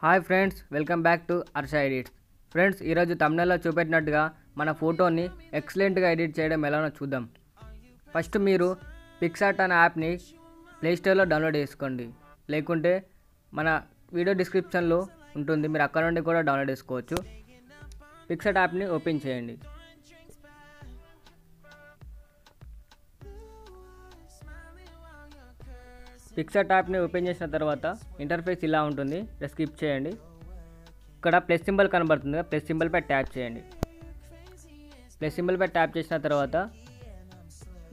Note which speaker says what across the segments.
Speaker 1: Hi friends, welcome back to Arsha edits. Friends, ఈరోజు తమ్నెల్లో చూపెట్టినట్టుగా మన ఫోటోని ఎక్సలెంట్గా ఎడిట్ చేయడం ఎలానో చూద్దాం. ఫస్ట్ మీరు పిక్సార్ట్ అనే యాప్ని ప్లేస్టోర్లో డౌన్లోడ్ చేసుకోండి, లేకుంటే మన వీడియో డిస్క్రిప్షన్లో ఉంటుంది, మీరు అక్కడ నుండి కూడా డౌన్లోడ్ చేసుకోవచ్చు. పిక్సార్ట్ యాప్ని ఓపెన్ చేయండి. పిక్సార్ట్ యాప్ని ఓపెన్ చేసిన తర్వాత ఇంటర్ఫేస్ ఇలా ఉంటుంది. స్కిప్ చేయండి. ఇక్కడ ప్లస్ సింబల్ కనబడుతుంది, ప్లస్ సింబల్పై ట్యాప్ చేయండి. ప్లస్ సింబల్పై ట్యాప్ చేసిన తర్వాత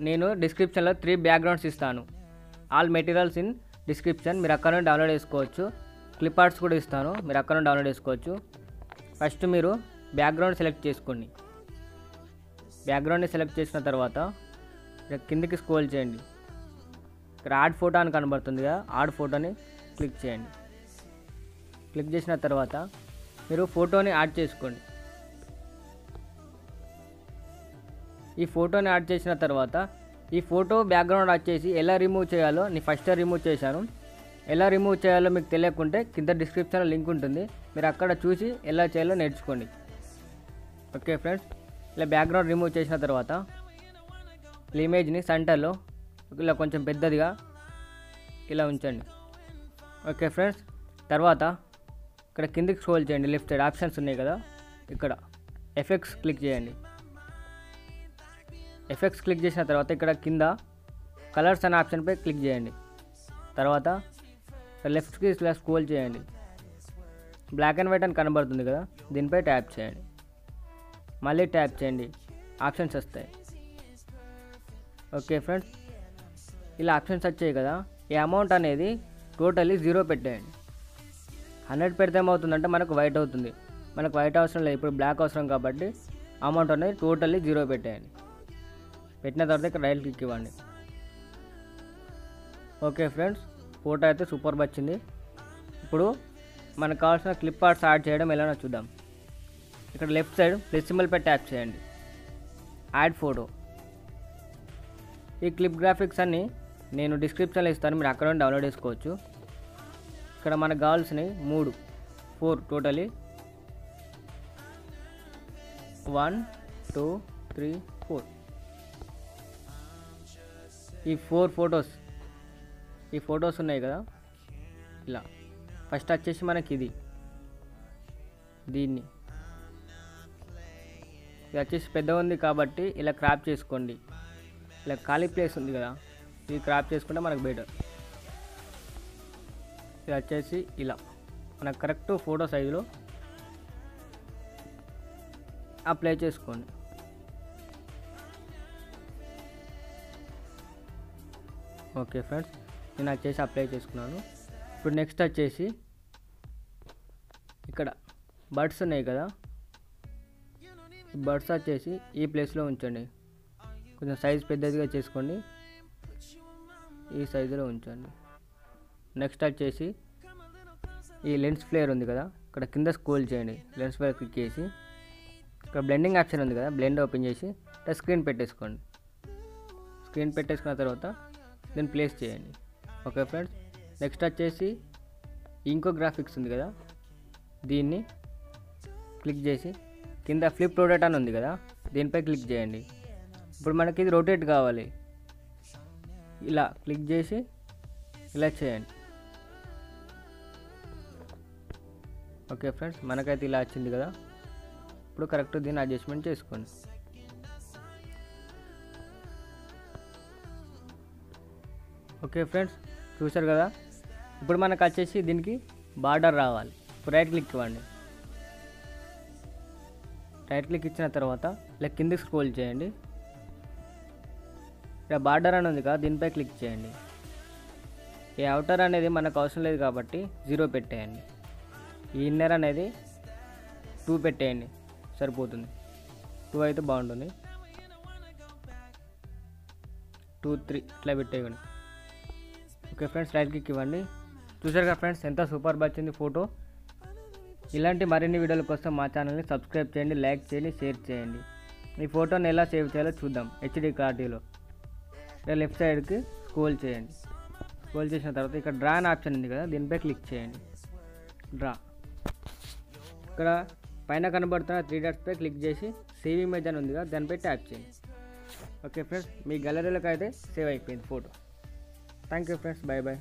Speaker 1: నేను డిస్క్రిప్షన్లో 3 బ్యాక్గ్రౌండ్స్ ఇస్తాను. ఆల్ మెటీరియల్స్ ఇన్ డిస్క్రిప్షన్, మీరు అక్కడ నుండి డౌన్లోడ్ చేసుకోవచ్చు. క్లిప్ ఆర్ట్స్ కూడా ఇస్తాను, మీరు అక్కడ నుండి డౌన్లోడ్ చేసుకోవచ్చు. ఫస్ట్ మీరు బ్యాక్గ్రౌండ్ సెలెక్ట్ చేసుకోండి. బ్యాక్గ్రౌండ్ని సెలెక్ట్ చేసిన తర్వాత కిందికి స్క్రోల్ చేయండి. ఇక్కడ యాడ్ ఫోటో అని కనబడుతుంది కదా, యాడ్ ఫోటోని క్లిక్ చేయండి. క్లిక్ చేసిన తర్వాత మీరు ఫోటోని యాడ్ చేసుకోండి. ఈ ఫోటోని యాడ్ చేసిన తర్వాత ఈ ఫోటో బ్యాక్గ్రౌండ్ వచ్చేసి ఎలా రిమూవ్ చేయాలో నేను ఫస్ట్ రిమూవ్ చేశాను. ఎలా రిమూవ్ చేయాలో మీకు తెలియకుంటే కింద డిస్క్రిప్షన్లో లింక్ ఉంటుంది, మీరు అక్కడ చూసి ఎలా చేయాలో నేర్చుకోండి. ఓకే ఫ్రెండ్స్, ఇలా బ్యాక్గ్రౌండ్ రిమూవ్ చేసిన తర్వాత ఈ ఇమేజ్ని సెంటర్లో ఇలా కొంచెం పెద్దదిగా ఇలా ఉంచండి. ఓకే ఫ్రెండ్స్, తర్వాత ఇక్కడ కిందికి స్క్రోల్ చేయండి. లెఫ్ట్ సైడ్ ఆప్షన్స్ ఉన్నాయి కదా, ఇక్కడ ఎఫెక్ట్స్ క్లిక్ చేయండి. ఎఫెక్ట్స్ క్లిక్ చేసిన తర్వాత ఇక్కడ కింద కలర్స్ అనే ఆప్షన్పై క్లిక్ చేయండి. తర్వాత లెఫ్ట్కి ఇలా స్క్రోల్ చేయండి. బ్లాక్ అండ్ వైట్ అని కనబడుతుంది కదా, దీనిపై ట్యాప్ చేయండి. మళ్ళీ ట్యాప్ చేయండి, ఆప్షన్స్ వస్తాయి. ఓకే ఫ్రెండ్స్, ఇలా ఆప్షన్స్ వచ్చాయి కదా, ఈ అమౌంట్ అనేది టోటల్లీ 0 పెట్టేయండి. 100 పెడితే ఏమవుతుందంటే మనకు వైట్ అవుతుంది. మనకు వైట్ అవసరం లేదు, ఇప్పుడు బ్లాక్ అవసరం కాబట్టి అమౌంట్ అనేది టోటల్లీ 0 పెట్టేయండి. పెట్టిన తర్వాత ఇక్కడ రైట్ క్లిక్ ఇవ్వండి. ఓకే ఫ్రెండ్స్, ఫోటో అయితే సూపర్గా వచ్చింది. ఇప్పుడు మనకు కావాల్సిన క్లిప్ ఆర్ట్స్ యాడ్ చేయడం ఎలానో చూద్దాం. ఇక్కడ లెఫ్ట్ సైడ్ ప్లస్ సింబల్పై ట్యాప్ చేయండి. Add photo. ఈ క్లిప్ గ్రాఫిక్స్ అన్నీ నేను డిస్క్రిప్షన్లో ఇస్తాను, మీరు అక్కడ నుండి డౌన్లోడ్ చేసుకోవచ్చు. ఇక్కడ మనకు కావాల్సినవి 4 టోటలీ 1 2 3 4. ఈ 4 ఫొటోస్ ఉన్నాయి కదా, ఇలా ఫస్ట్ వచ్చేసి మనకి దీన్ని ఇది వచ్చేసి పెద్ద ఉంది కాబట్టి ఇలా క్రాప్ చేసుకోండి. ఇలా ఖాళీ ప్లేస్ ఉంది కదా, ఇది క్రాప్ చేసుకుంటే మనకు బెటర్. ఇది వచ్చేసి ఇలా మనకు కరెక్ట్ ఫోటో సైజులో అప్లై చేసుకోండి. ఓకే ఫ్రెండ్స్, నేను వచ్చేసి అప్లై చేసుకున్నాను. ఇప్పుడు నెక్స్ట్ వచ్చేసి ఇక్కడ బర్డ్స్ ఉన్నాయి కదా, బర్డ్స్ వచ్చేసి ఈ ప్లేస్లో ఉంచండి. కొంచెం సైజ్ పెద్దదిగా చేసుకోండి, ఈ సైజులో ఉంచండి. నెక్స్ట్ వచ్చేసి ఈ లెన్స్ ఫ్లేర్ ఉంది కదా, ఇక్కడ కింద స్క్రోల్ చేయండి. లెన్స్ ఫ్లేర్ క్లిక్ చేసి ఇక్కడ బ్లెండింగ్ ఆప్షన్ ఉంది కదా, బ్లెండ్ ఓపెన్ చేసి స్క్రీన్ పెట్టేసుకోండి. స్క్రీన్ పెట్టేసుకున్న తర్వాత దీన్ని ప్లేస్ చేయండి. ఓకే ఫ్రెండ్స్, నెక్స్ట్ వచ్చేసి ఇంకో గ్రాఫిక్స్ ఉంది కదా, దీన్ని క్లిక్ చేసి కింద ఫ్లిప్ రొటేట్ అని ఉంది కదా, దీనిపై క్లిక్ చేయండి. ఇప్పుడు మనకి ఇది రొటేట్ కావాలి, ఇలా క్లిక్ చేసి ఇలా చేయండి. ఓకే ఫ్రెండ్స్, మనకైతే ఇలా వచ్చింది కదా. ఇప్పుడు కరెక్ట్ దీన్ని అడ్జస్ట్మెంట్ చేసుకోండి. ఓకే ఫ్రెండ్స్, చూసారు కదా. ఇప్పుడు మనకు వచ్చేసి దీనికి బార్డర్ రావాలి. ఇప్పుడు రైట్ క్లిక్ ఇవ్వండి. రైట్ క్లిక్ ఇచ్చిన తర్వాత ఇలా కిందికి స్క్రోల్ చేయండి. ఇక్కడ బార్డర్ అని ఉంది కదా, దీనిపై క్లిక్ చేయండి. ఈ అవుటర్ అనేది మనకు అవసరం లేదు కాబట్టి 0 పెట్టేయండి. ఈ ఇన్నర్ అనేది 2 పెట్టేయండి, సరిపోతుంది. 2 అయితే బాగుంటుంది. 2 3 ఇట్లా పెట్టేయండి. ఓకే ఫ్రెండ్స్, రైట్ క్లిక్ ఇవ్వండి. చూసారు కదా ఫ్రెండ్స్, ఎంత సూపర్ వచ్చింది ఫోటో. ఇలాంటి మరిన్ని వీడియోల కోసం మా ఛానల్ని సబ్స్క్రైబ్ చేయండి, లైక్ చేయండి, షేర్ చేయండి. ఈ ఫోటోని ఎలా సేవ్ చేయాలో చూద్దాం. హెచ్డి క్లారిటీలో లెఫ్ట్ సైడ్కి స్క్రోల్ చేయండి. స్క్రోల్ చేసిన తర్వాత ఇక్కడ డ్రా అనే ఆప్షన్ ఉంది కదా, దీనిపై క్లిక్ చేయండి. డ్రా ఇక్కడ పైన కనబడుతున్న 3 డాట్స్పై క్లిక్ చేసి సేవ్ ఇమేజ్ అని ఉందిగా దానిపై ట్యాప్ చేయండి. ఓకే ఫ్రెండ్స్, మీ గ్యాలరీలోకి అయితే సేవ్ అయిపోయింది photo. Thank you friends, bye bye.